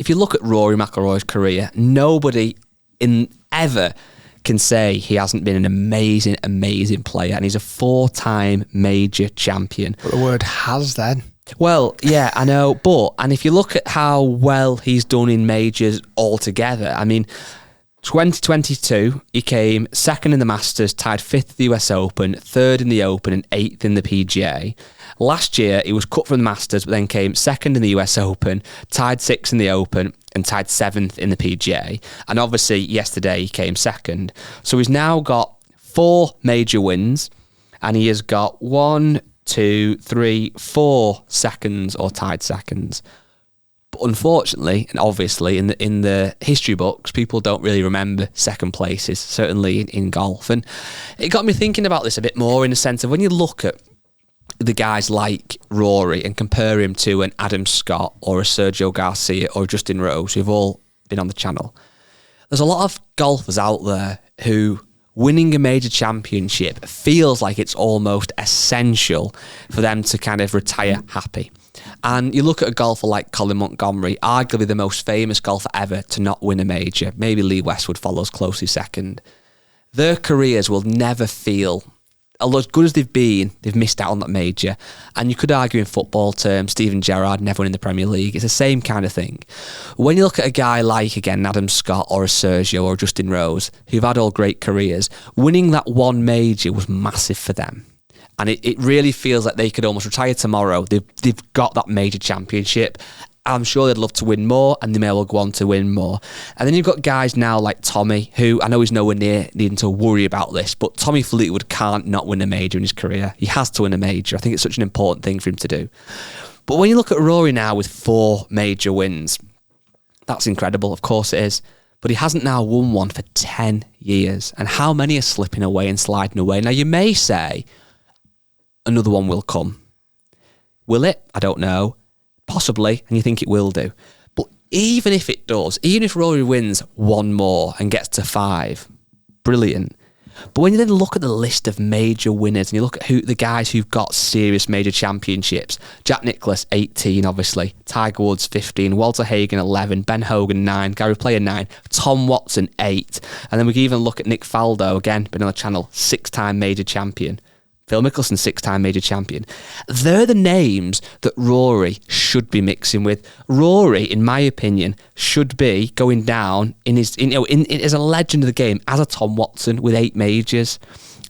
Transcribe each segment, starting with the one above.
if you look at Rory McIlroy's career, nobody ever can say he hasn't been an amazing, amazing player, and he's a 4-time major champion. But the word has then. Well, yeah, I know, and if you look at how well he's done in majors altogether, I mean, 2022, he came second in the Masters, tied 5th at the US Open, 3rd in the Open and 8th in the PGA. Last year, he was cut from the Masters, but then came second in the US Open, tied 6th in the Open and tied 7th in the PGA. And obviously, yesterday, he came second. So he's now got 4 major wins, and he has got 1, 2, 3, 4 seconds or tied seconds. But unfortunately, and obviously, in the history books, people don't really remember second places, certainly in golf. And it got me thinking about this a bit more in the sense of when you look at the guys like Rory and compare him to an Adam Scott or a Sergio Garcia or Justin Rose, who've all been on the channel. There's a lot of golfers out there who winning a major championship feels like it's almost essential for them to kind of retire happy. And you look at a golfer like Colin Montgomery, arguably the most famous golfer ever to not win a major. Maybe Lee Westwood follows closely second. Their careers will never feel, although as good as they've been, they've missed out on that major. And you could argue in football terms, Steven Gerrard never winning the Premier League. It's the same kind of thing. When you look at a guy like, again, Adam Scott or a Sergio or Justin Rose, who've had all great careers, winning that one major was massive for them. And it really feels like they could almost retire tomorrow. They've got that major championship. I'm sure they'd love to win more, and they may well go on to win more. And then you've got guys now like Tommy, who I know he's nowhere near needing to worry about this, but Tommy Fleetwood can't not win a major in his career. He has to win a major. I think it's such an important thing for him to do. But when you look at Rory now with 4 major wins, that's incredible. Of course it is. But he hasn't now won one for 10 years. And how many are slipping away and sliding away? Now, you may say another one will come. Will it? I don't know. Possibly, and you think it will do. But even if it does, even if Rory wins one more and gets to 5, brilliant. But when you then look at the list of major winners and you look at the guys who've got serious major championships, Jack Nicklaus, 18, obviously, Tiger Woods, 15, Walter Hagen, 11, Ben Hogan, 9, Gary Player, 9, Tom Watson, 8. And then we can even look at Nick Faldo, again, been on the channel, 6-time major champion. Phil Mickelson, 6-time major champion. They're the names that Rory should be mixing with. Rory, in my opinion, should be going down as a legend of the game, as a Tom Watson with 8 majors.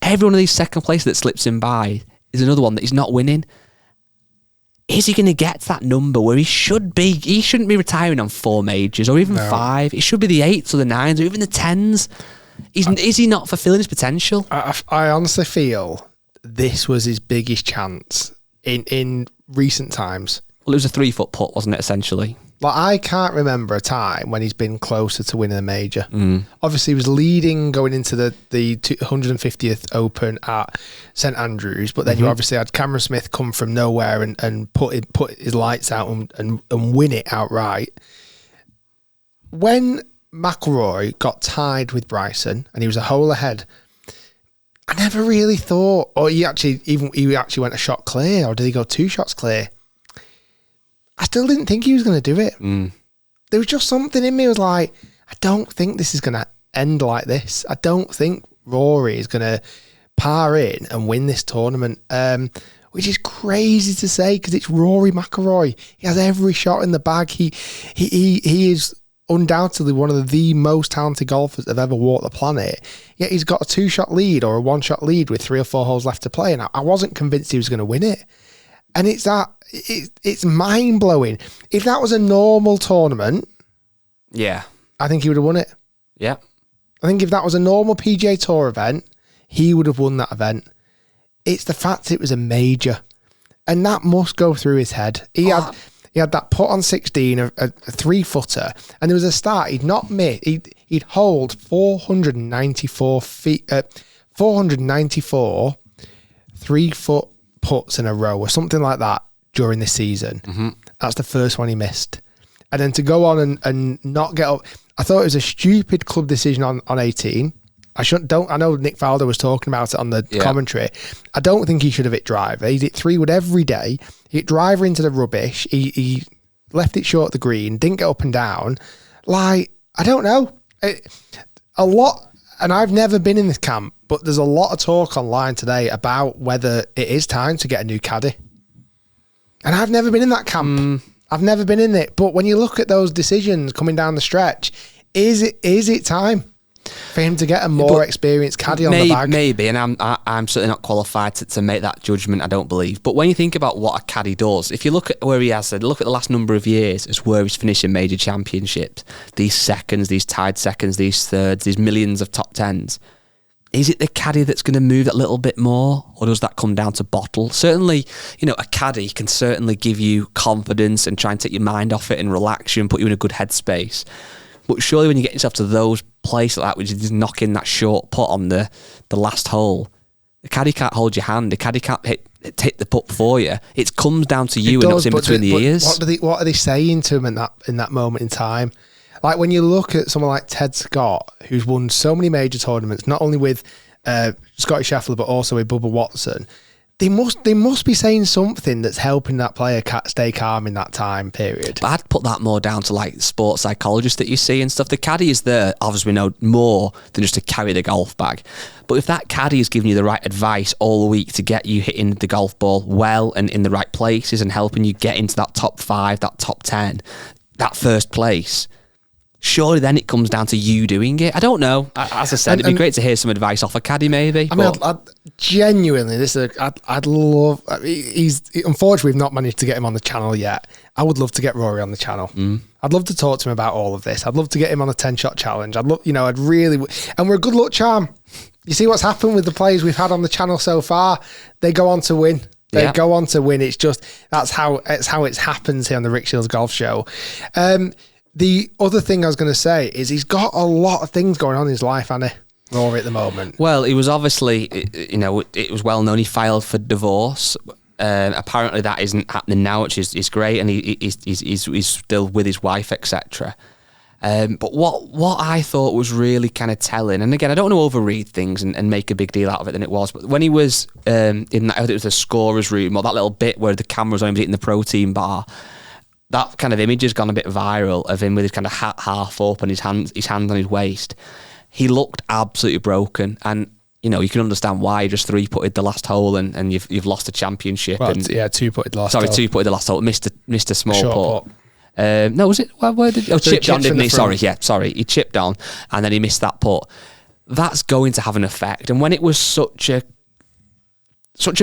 Every one of these second places that slips him by is another one that he's not winning. Is he going to get to that number where he should be? He shouldn't be retiring on 4 majors or even 5. It should be the 8s or the 9s or even the 10s. Is he not fulfilling his potential? I honestly feel this was his biggest chance in recent times. Well, it was a 3-foot putt, wasn't it, essentially? Like, I can't remember a time when he's been closer to winning a major. Obviously, he was leading going into the 150th Open at St Andrews, but then you obviously had Cameron Smith come from nowhere and put his lights out and win it outright. When McIlroy got tied with Bryson and he was a hole ahead, I never really thought, or he actually went a shot clear, or did he go 2 shots clear? I still didn't think he was going to do it. There was just something in me. I was like, I don't think this is going to end like this. I don't think Rory is going to par in and win this tournament, which is crazy to say because it's Rory McIlroy. He has every shot in the bag. He is undoubtedly one of the most talented golfers that have ever walked the planet, yet he's got a 2-shot lead or a 1-shot lead with 3 or 4 holes left to play, and I wasn't convinced he was going to win it. And it's mind-blowing. If that was a normal tournament, I think he would have won it. I think if that was a normal PGA Tour event, he would have won that event. It's the fact it was a major, and that must go through his head. He had that putt on 16, a 3-footer, and there was a start. He'd not miss. He'd hold 494 3-foot putts in a row or something like that during the season. That's the first one he missed. And then to go on and not get up, I thought it was a stupid club decision on 18. I know Nick Faldo was talking about it on the commentary. I don't think he should have hit driver. He hit 3-wood every day. He hit driver into the rubbish. He left it short of the green, didn't get up and down. Like, I don't know. A lot, and I've never been in this camp, but there's a lot of talk online today about whether it is time to get a new caddy. And I've never been in that camp. I've never been in it. But when you look at those decisions coming down the stretch, is it time for him to get a more experienced caddy on the bag? Maybe, and I'm certainly not qualified to make that judgment, I don't believe. But when you think about what a caddy does, if you look at where he has, look at the last number of years, it's where he's finishing major championships. These seconds, these tied seconds, these thirds, these millions of top tens. Is it the caddy that's going to move that little bit more, or does that come down to bottle? Certainly, a caddy can certainly give you confidence and try and take your mind off it and relax you and put you in a good headspace. But surely when you get yourself to those places like that, which is just knocking that short putt on the last hole, the caddy can't hold your hand. The caddy can't hit the putt for you. It comes down to you and what's in between the ears. What are they saying to him in that moment in time? Like when you look at someone like Ted Scott, who's won so many major tournaments, not only with Scotty Scheffler, but also with Bubba Watson, they must be saying something that's helping that player stay calm in that time period. But I'd put that more down to like sports psychologists that you see and stuff. The caddy is there, obviously we know, more than just to carry the golf bag. But if that caddy is giving you the right advice all week to get you hitting the golf ball well and in the right places and helping you get into that top 5, that top 10, that first place, surely then it comes down to you doing it. I don't know. As I said, it'd be great to hear some advice off a caddy, maybe. I mean, I'd genuinely, I'd love. Unfortunately, we've not managed to get him on the channel yet. I would love to get Rory on the channel. I'd love to talk to him about all of this. I'd love to get him on a 10-shot challenge. I'd really, and we're a good luck charm. You see what's happened with the players we've had on the channel so far? They go on to win. Go on to win. It's just that's how it happens here on the Rick Shiels Golf Show. The other thing I was going to say is he's got a lot of things going on in his life, hasn't he, Rory, at the moment? Well, he was obviously, it was well known he filed for divorce. Apparently that isn't happening now, which is great, and he's still with his wife, etc. But what I thought was really kind of telling, and again, I don't want to overread things and make a big deal out of it than it was, but when he was in that, I think it was the scorer's room, or that little bit where the camera's on him eating the protein bar, that kind of image has gone a bit viral of him with his kind of hat half up and his hand on his waist. He looked absolutely broken, and you can understand why. He just 3-putted the last hole and you've lost a championship. Well, 2-putted the last hole. 2-putted the last hole. Missed a small putt. No, was it? Where did? Chipped on, didn't he? Sorry. He chipped on, and then he missed that putt. That's going to have an effect. And when it was such a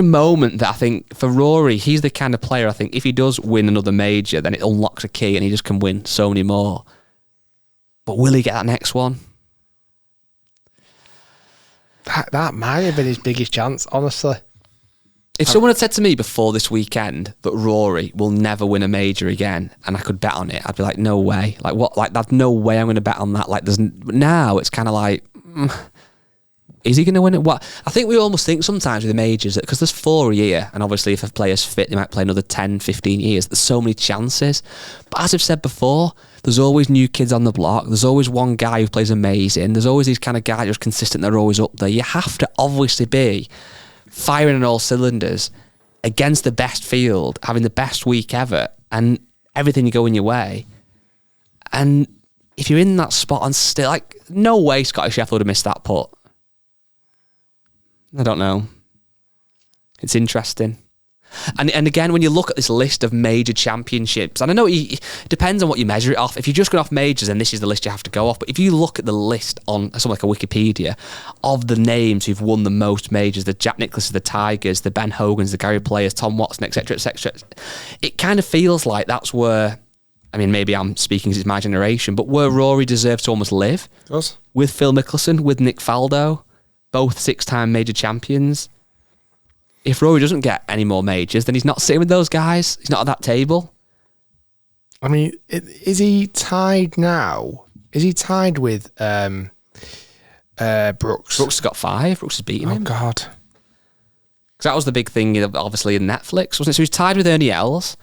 moment that I think for Rory, he's the kind of player, I think if he does win another major, then it unlocks a key and he just can win so many more. But will he get that next one? That might have been his biggest chance, honestly. If someone had said to me before this weekend that Rory will never win a major again, and I could bet on it, I'd be like, no way. Like what? Like there's no way I'm going to bet on that. Like now it's kind of like, is he going to win it? What? I think we almost think sometimes with the majors that because there's 4 a year, and obviously if a player's fit, they might play another 10, 15 years. There's so many chances. But as I've said before, there's always new kids on the block. There's always one guy who plays amazing. There's always these kind of guys who's consistent. They're always up there. You have to obviously be firing on all cylinders against the best field, having the best week ever, and everything going your way. And if you're in that spot and still, like, no way Scotty Scheffler would have missed that putt. I don't know. It's interesting. And again, when you look at this list of major championships, and I know it depends on what you measure it off. If you're just going off majors, then this is the list you have to go off. But if you look at the list on something like a Wikipedia of the names who've won the most majors, the Jack Nicklaus's, the Tigers, the Ben Hogans, the Gary Players, Tom Watson, etc., it kind of feels like that's where, I mean, maybe I'm speaking as my generation, but where Rory deserves to almost live. Does. With Phil Mickelson, with Nick Faldo, both 6-time major champions. If Rory doesn't get any more majors, then he's not sitting with those guys. He's not at that table. I mean, is he tied now? Is he tied with Brooks? Brooks has got 5. Brooks has beaten him. Oh, God. Because that was the big thing, obviously, in Netflix, wasn't it? So he's tied with Ernie Els.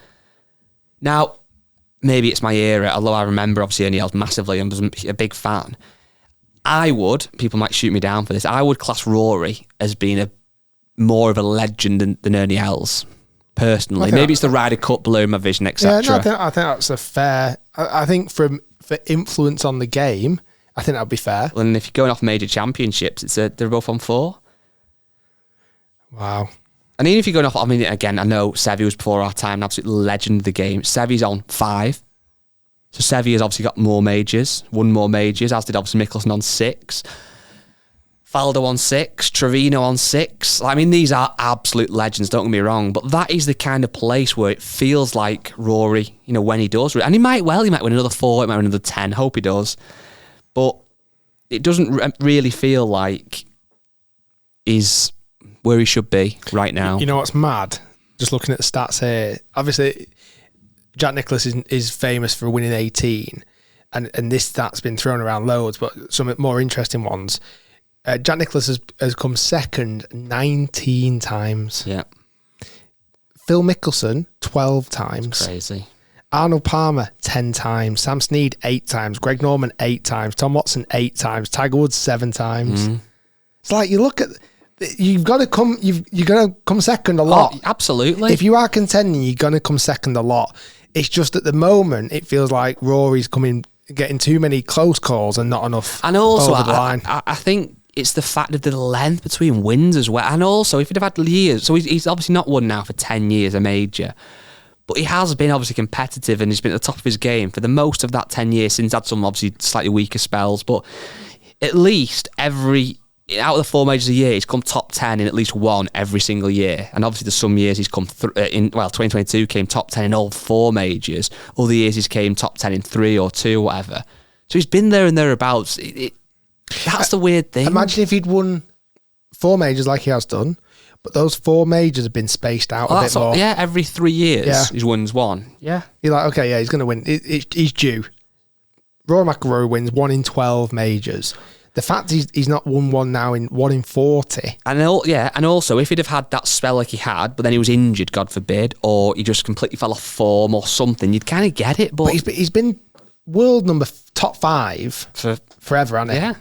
Now, maybe it's my era, although I remember, obviously, Ernie Els massively and was a big fan. People might shoot me down for this, I would class Rory as being more of a legend than Ernie Els. personally. Maybe it's the Ryder Cup below my vision, etc. Yeah, no, I think that's a fair. I think for influence on the game, I think that would be fair. And if you're going off major championships, they're both on 4. Wow. And even if you're going off, I mean, again, I know Seve was before our time, an absolute legend of the game. Seve's on 5. So Seve has obviously got more majors, won more majors, as did obviously Mickelson on 6. Faldo on 6, Trevino on 6. I mean, these are absolute legends, don't get me wrong, but that is the kind of place where it feels like Rory, when he does. And he might win another 4, he might win another 10, hope he does. But it doesn't really feel like he's where he should be right now. You know what's mad? Just looking at the stats here, obviously Jack Nicklaus is famous for winning 18, and this stat's been thrown around loads, but some more interesting ones. Jack Nicklaus has come second 19 times. Yeah. Phil Mickelson 12 times. That's crazy. Arnold Palmer 10 times. Sam Snead 8 times. Greg Norman 8 times. Tom Watson 8 times. Tiger Woods 7 times. It's like you look at. You've got to come. You're going to come second a lot. Oh, absolutely. If you are contending, you're going to come second a lot. It's just at the moment it feels like Rory's getting too many close calls and not enough. And also, over the line. I think it's the fact of the length between wins as well. And also, if he'd have had years, so he's obviously not won now for 10 years a major, but he has been obviously competitive and he's been at the top of his game for the most of that 10 years since had some obviously slightly weaker spells. But at least out of the 4 majors a year, he's come top 10 in at least one every single year. And obviously, there's some years he's come 2022 came top 10 in all 4 majors. Other years he's came top 10 in 3 or 2, whatever. So he's been there and thereabouts. That's the weird thing. Imagine if he'd won 4 majors like he has done, but those 4 majors have been spaced out a bit more. Yeah, every 3 years he wins one. Yeah. You're like, okay, yeah, he's going to win. He's due. Rory McIlroy wins 1 in 12 majors. The fact he's not won one now in 1 in 40. And also if he'd have had that spell like he had, but then he was injured, God forbid, or he just completely fell off form or something, you'd kind of get it. But he's been world top 5 for forever, hasn't he? Yeah.